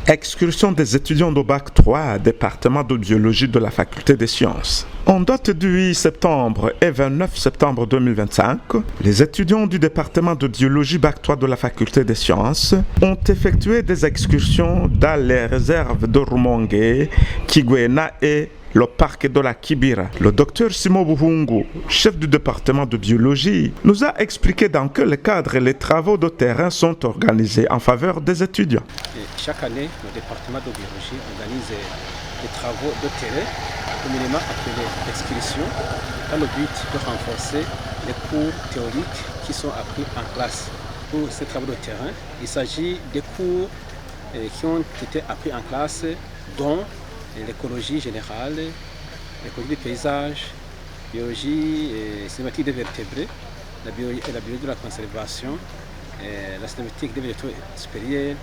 Excursion des étudiants de Bac 3, département de biologie de la Faculté des sciences. En date du 8 septembre et 29 septembre 2025, les étudiants du département de biologie Bac 3 de la Faculté des sciences ont effectué des excursions dans les réserves de Rumongue, Kigwena et le parc de la Kibira. Le docteur Simon Buhungu, chef du département de biologie, nous a expliqué dans quel cadre les travaux de terrain sont organisés en faveur des étudiants. Chaque année, le département de biologie organise des travaux de terrain, communément appelés excursions, dans le but de renforcer les cours théoriques qui sont appris en classe. Pour ces travaux de terrain, il s'agit des cours qui ont été appris en classe, dont l'écologie générale, l'écologie du paysage, biologie cinématique des vertébrés, la biologie de la conservation, la cinématique des végétaux supérieurs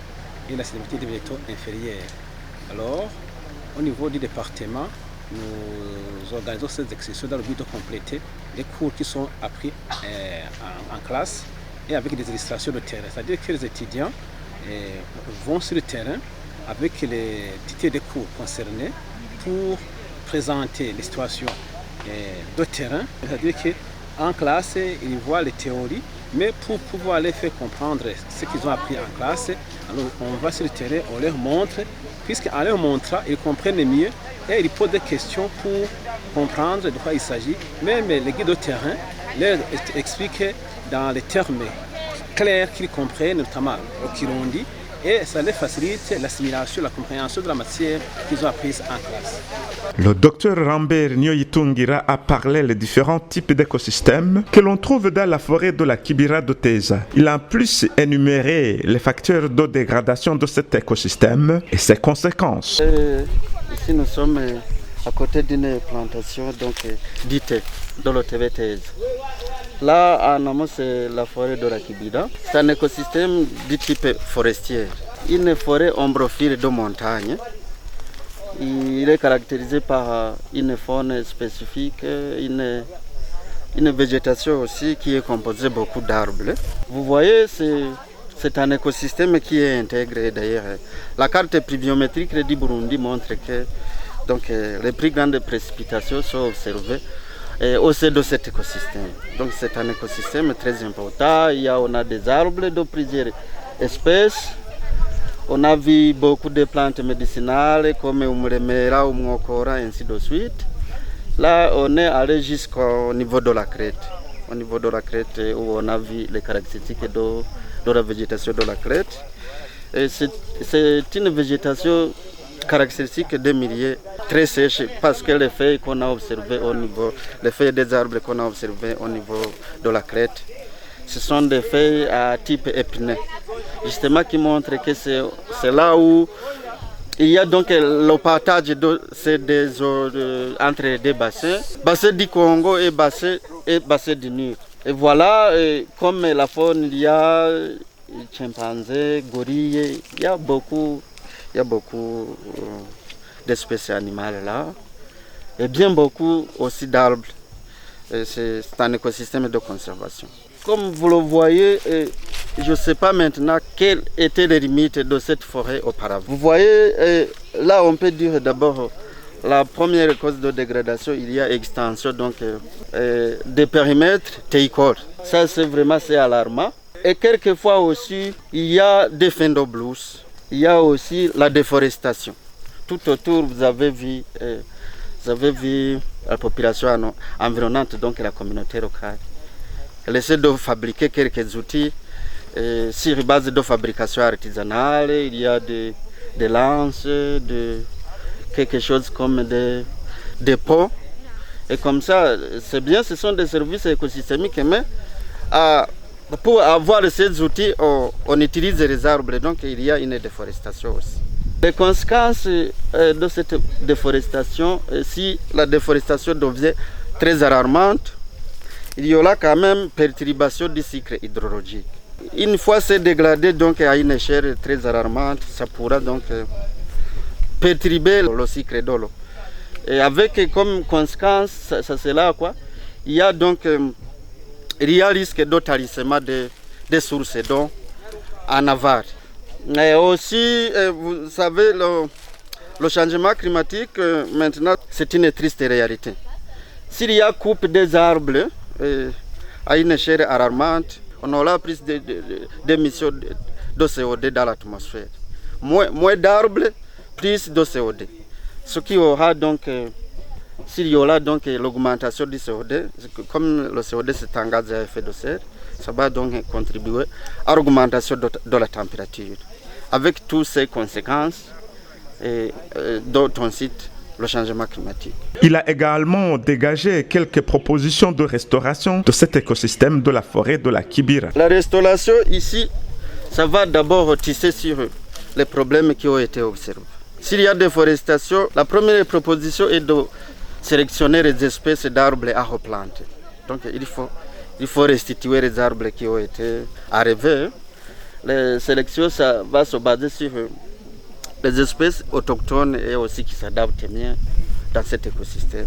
et la cinématique des végétaux inférieurs. Alors, au niveau du département, nous organisons ces excursions dans le but de compléter les cours qui sont appris en classe et avec des illustrations de terrain. C'est-à-dire que les étudiants vont sur le terrain avec les titres de cours concernés pour présenter les situations de terrain. C'est-à-dire qu'en classe, ils voient les théories, mais pour pouvoir les faire comprendre ce qu'ils ont appris en classe, alors on va sur le terrain, on leur montre, puisqu'en leur montrant, ils comprennent mieux et ils posent des questions pour comprendre de quoi il s'agit. Même les guides de terrain leur expliquent dans les termes clairs qu'ils comprennent, notamment au Kirundi, et ça les facilite l'assimilation, la compréhension de la matière qu'ils ont apprise en classe. Le docteur Rambert Nyoyitungira a parlé des différents types d'écosystèmes que l'on trouve dans la forêt de la Kibira de Teza. Il a en plus énuméré les facteurs de dégradation de cet écosystème et ses conséquences. Ici nous sommes à côté d'une plantation dite dans le TV Teza. Là, en amont, c'est la forêt de la Kibira. C'est un écosystème du type forestier. Une forêt ombrophile de montagne. Il est caractérisé par une faune spécifique, une végétation aussi qui est composée de beaucoup d'arbres. Vous voyez, c'est un écosystème qui est intégré d'ailleurs. La carte pluviométrique du Burundi montre que les plus grandes précipitations sont observées au sein de cet écosystème. Donc c'est un écosystème très important. On a des arbres de plusieurs espèces. On a vu beaucoup de plantes médicinales comme Umuremera, Umwokora, ainsi de suite. Là, on est allé jusqu'au niveau de la crête. Au niveau de la crête où on a vu les caractéristiques de la végétation de la crête. C'est une végétation caractéristique des milieux très sèches parce que les feuilles qu'on a observées les feuilles des arbres qu'on a observées au niveau de la crête, ce sont des feuilles à type épineux, justement qui montrent que c'est là où il y a donc le partage de ces deux eaux entre des bassins, bassin du Congo et bassin du Nil. Et voilà, comme la faune, il y a chimpanzés, gorilles, il y a beaucoup d'espèces animales là, et bien beaucoup aussi d'arbres. C'est un écosystème de conservation. Comme vous le voyez, je ne sais pas maintenant quelles étaient les limites de cette forêt auparavant. Vous voyez, là on peut dire d'abord la première cause de dégradation, il y a extension des périmètres théicoles. Ça c'est alarmant. Et quelquefois aussi, il y a des fins d'eau blouses. Il y a aussi la déforestation. Tout autour, vous avez vu la population environnante, donc la communauté locale. Elle essaie de fabriquer quelques outils sur base de fabrication artisanale. Il y a des lances, quelque chose comme des pots. Et comme ça, c'est bien, ce sont des services écosystémiques, mais pour avoir ces outils, on utilise les arbres, donc il y a une déforestation aussi. Les conséquences de cette déforestation, si la déforestation devient très alarmante, il y aura quand même perturbation du cycle hydrologique. Une fois c'est dégradé donc à une échelle très alarmante, ça pourra donc perturber le cycle de l'eau. Et avec comme conséquence, ça c'est là quoi, il y a risque de tarissement des sources d'eau en aval. Et aussi, vous savez, le changement climatique, maintenant, c'est une triste réalité. S'il y a coupe des arbres à une échelle alarmante, on aura plus d'émissions de CO2 dans l'atmosphère. Moins d'arbres, plus de CO2. Ce qui aura donc, s'il y aura donc l'augmentation du CO2, comme le CO2 c'est un gaz à effet de serre, ça va donc contribuer à l'augmentation de la température, avec toutes ces conséquences dont on cite le changement climatique. Il a également dégagé quelques propositions de restauration de cet écosystème de la forêt de la Kibira. La restauration ici, ça va d'abord tisser sur les problèmes qui ont été observés. S'il y a déforestation, la première proposition est de sélectionner les espèces d'arbres à replanter. Donc il faut restituer les arbres qui ont été arrivés. La sélection, ça va se baser sur les espèces autochtones et aussi qui s'adaptent bien dans cet écosystème.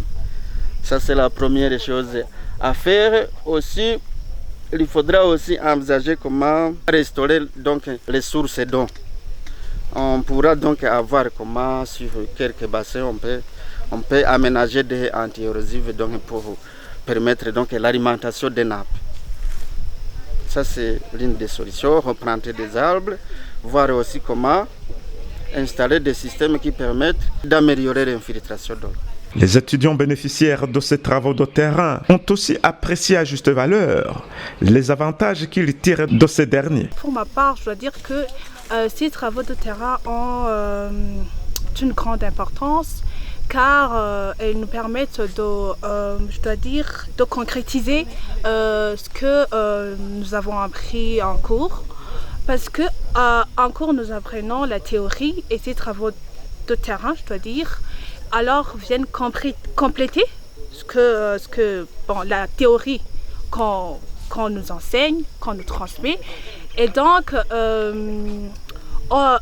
Ça, c'est la première chose à faire. Aussi, il faudra aussi envisager comment restaurer donc, les sources d'eau. On pourra donc avoir comment, sur quelques bassins, on peut aménager des anti-érosifs donc, pour permettre donc, l'alimentation des nappes. Ça, c'est l'une des solutions. Replanter des arbres, voir aussi comment installer des systèmes qui permettent d'améliorer l'infiltration d'eau. Les étudiants bénéficiaires de ces travaux de terrain ont aussi apprécié à juste valeur les avantages qu'ils tirent de ces derniers. Pour ma part, je dois dire que ces travaux de terrain ont une grande importance car elles nous permettent de concrétiser ce que nous avons appris en cours. Parce que en cours, nous apprenons la théorie et ces travaux de terrain, je dois dire, alors viennent compléter la théorie qu'on nous enseigne, qu'on nous transmet. Et donc, en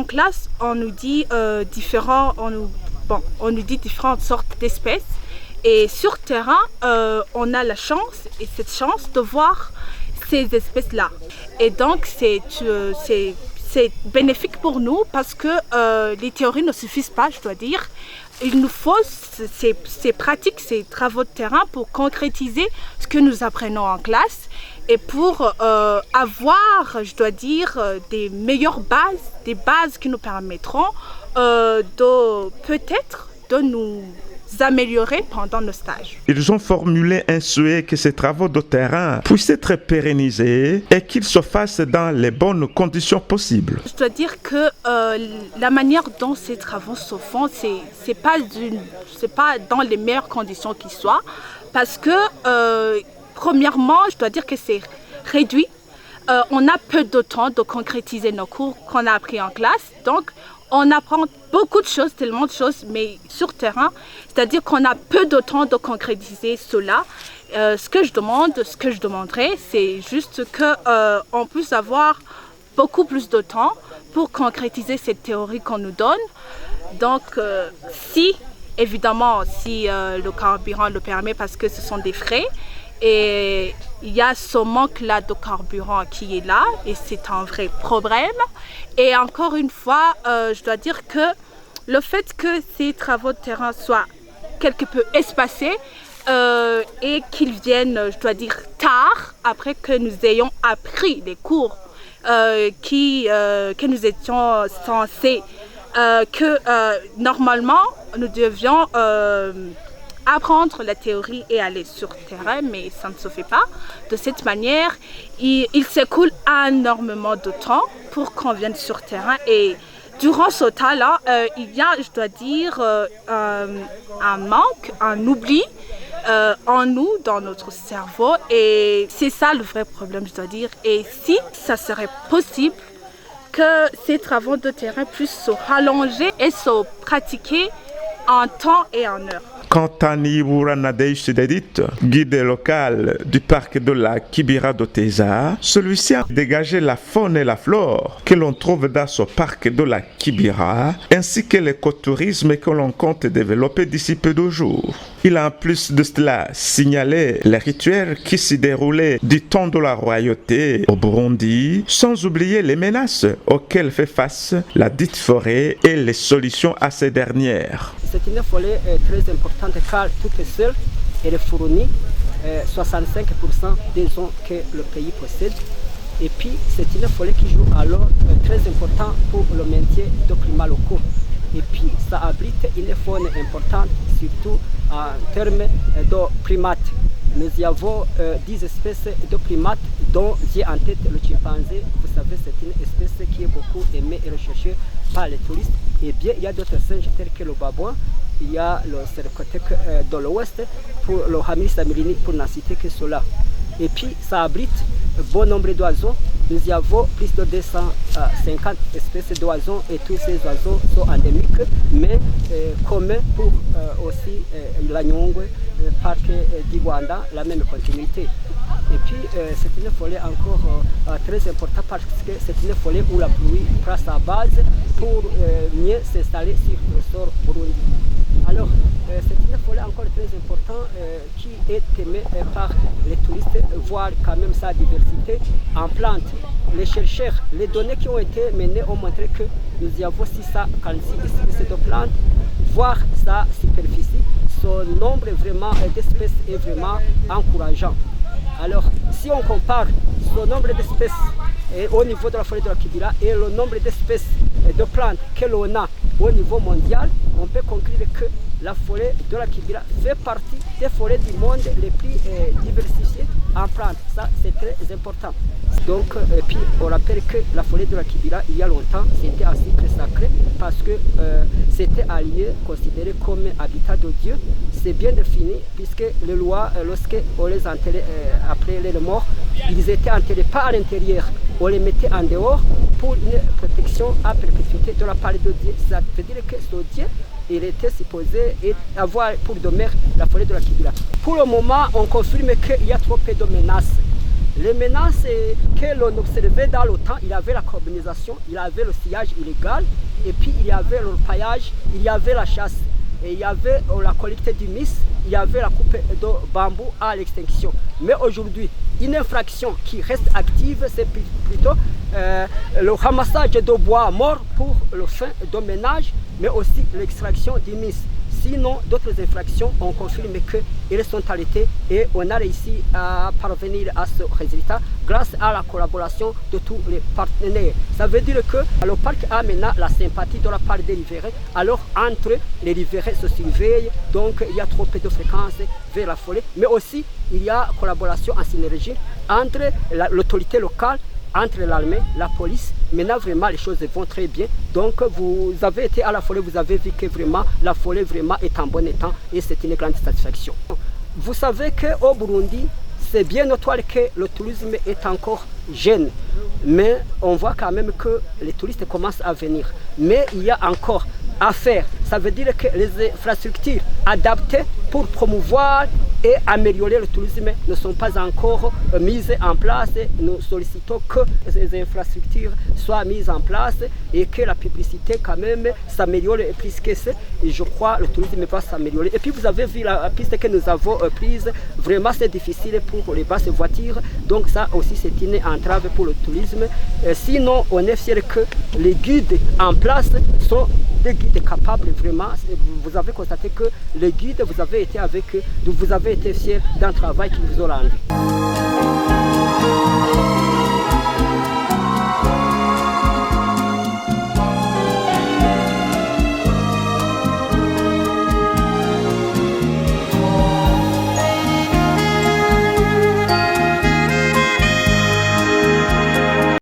classe, on nous dit différentes sortes d'espèces. Et sur terrain, on a la chance, et cette chance de voir ces espèces-là. Et donc, c'est bénéfique pour nous parce que les théories ne suffisent pas, je dois dire. Il nous faut ces pratiques, ces travaux de terrain pour concrétiser ce que nous apprenons en classe et pour avoir, je dois dire, des meilleures bases, des bases qui nous permettront peut-être de nous améliorer pendant nos stages. Ils ont formulé un souhait que ces travaux de terrain puissent être pérennisés et qu'ils se fassent dans les bonnes conditions possibles. Je dois dire que la manière dont ces travaux se font, c'est pas dans les meilleures conditions qui soient, parce que premièrement, je dois dire que c'est réduit. On a peu de temps de concrétiser nos cours qu'on a appris en classe, donc on apprend beaucoup de choses, tellement de choses, mais sur terrain, c'est-à-dire qu'on a peu de temps de concrétiser cela. Ce que je demanderais, c'est juste qu'on puisse avoir beaucoup plus de temps pour concrétiser cette théorie qu'on nous donne. Donc, si le carburant le permet, parce que ce sont des frais, et il y a ce manque-là de carburant qui est là et c'est un vrai problème. Et encore une fois, je dois dire que le fait que ces travaux de terrain soient quelque peu espacés et qu'ils viennent, je dois dire, tard, après que nous ayons appris les cours que nous étions censés, normalement, nous devions apprendre la théorie et aller sur le terrain, mais ça ne se fait pas. De cette manière, il s'écoule énormément de temps pour qu'on vienne sur le terrain. Et durant ce temps-là, il y a, je dois dire, un manque, un oubli en nous, dans notre cerveau. Et c'est ça le vrai problème, je dois dire. Et si ça serait possible que ces travaux de terrain puissent se rallonger et se pratiquer en temps et en heure. Quant à Niboura Nadej Sidedit, guide local du parc de la Kibira d'Oteza, celui-ci a dégagé la faune et la flore que l'on trouve dans ce parc de la Kibira, ainsi que l'écotourisme que l'on compte développer d'ici peu de jours. Il a en plus de cela signalé les rituels qui s'y déroulaient du temps de la royauté au Burundi, sans oublier les menaces auxquelles fait face la dite forêt et les solutions à ces dernières. C'est une forêt très importante car toute seule, elle fournit 65% des zones que le pays possède. Et puis c'est une forêt qui joue alors très important pour le maintien de climats locaux. Et puis ça abrite une faune importante, surtout en termes de primates. Nous y avons 10 espèces de primates, dont j'ai en tête le chimpanzé. Vous savez, c'est une espèce qui est beaucoup aimée et recherchée par les touristes. Et bien, il y a d'autres singes tels que le babouin, il y a le cercotec de l'ouest, pour le Hamir samirini, pour n'en citer que cela. Et puis, ça abrite un bon nombre d'oiseaux. Nous y avons plus de 250 espèces d'oiseaux et tous ces oiseaux sont endémiques, mais communs pour aussi la Nyungwe, parc d'Iguanda, la même continuité. Et puis c'est une forêt encore très importante parce que c'est une forêt où la pluie prend sa base pour mieux s'installer sur le sol Burundi. Alors c'est une forêt encore très importante qui est aimée par les touristes, voir quand même sa diversité en plantes. Les chercheurs, les données qui ont été menées ont montré que nous y avons 646 espèces de plantes, voir sa superficie, son nombre vraiment d'espèces est vraiment encourageant. Alors, si on compare ce nombre d'espèces au niveau de la forêt de la Kibira et le nombre d'espèces de plantes que l'on a au niveau mondial, on peut conclure que la forêt de la Kibira fait partie des forêts du monde les plus diversifiées en plantes. Ça, c'est très important. Donc, puis on rappelle que la forêt de la Kibira, il y a longtemps, c'était un site sacré parce que c'était un lieu considéré comme habitat de Dieu. C'est bien défini puisque les lois, lorsqu'on les enterrait après les morts, ils étaient enterrés pas à l'intérieur, on les mettait en dehors pour une protection à perpétuité de la part de Dieu. Ça veut dire que ce Dieu, il était supposé avoir pour demeure la forêt de la Kibira. Pour le moment, on confirme qu'il y a trop peu de menaces. Les menaces que l'on observait dans le temps, il y avait la carbonisation, il y avait le sillage illégal, et puis il y avait le paillage, il y avait la chasse, et il y avait la collecte du mis, il y avait la coupe de bambou à l'extinction. Mais aujourd'hui, une infraction qui reste active, c'est plutôt le ramassage de bois mort pour le fin de ménage, mais aussi l'extraction du mis. Sinon, d'autres infractions, on confirme qu'elles sont arrêtées et on a réussi à parvenir à ce résultat grâce à la collaboration de tous les partenaires. Ça veut dire que le parc a maintenant la sympathie de la part des riverains. Alors, entre les riverains se surveillent, donc il y a trop peu de fréquences vers la forêt, mais aussi il y a collaboration en synergie entre l'autorité locale, entre l'armée, la police. Maintenant vraiment les choses vont très bien. Donc vous avez été à la forêt, vous avez vu que vraiment la forêt vraiment est en bon état et c'est une grande satisfaction. Vous savez qu'au Burundi, c'est bien notoire que le tourisme est encore jeune. Mais on voit quand même que les touristes commencent à venir. Mais il y a encore à faire. Ça veut dire que les infrastructures adaptées pour promouvoir et améliorer le tourisme ne sont pas encore mises en place. Nous sollicitons que ces infrastructures soient mises en place et que la publicité quand même s'améliore plus que ça. Et je crois que le tourisme va s'améliorer. Et puis vous avez vu la piste que nous avons prise. Vraiment c'est difficile pour les basses voitures. Donc ça aussi c'est une entrave pour le tourisme. Sinon on est fiers que les guides en place sont des guides capables vraiment. Vous avez constaté que les guides, vous avez été avec eux, vous avez été fiers d'un travail qu'ils vous ont rendu.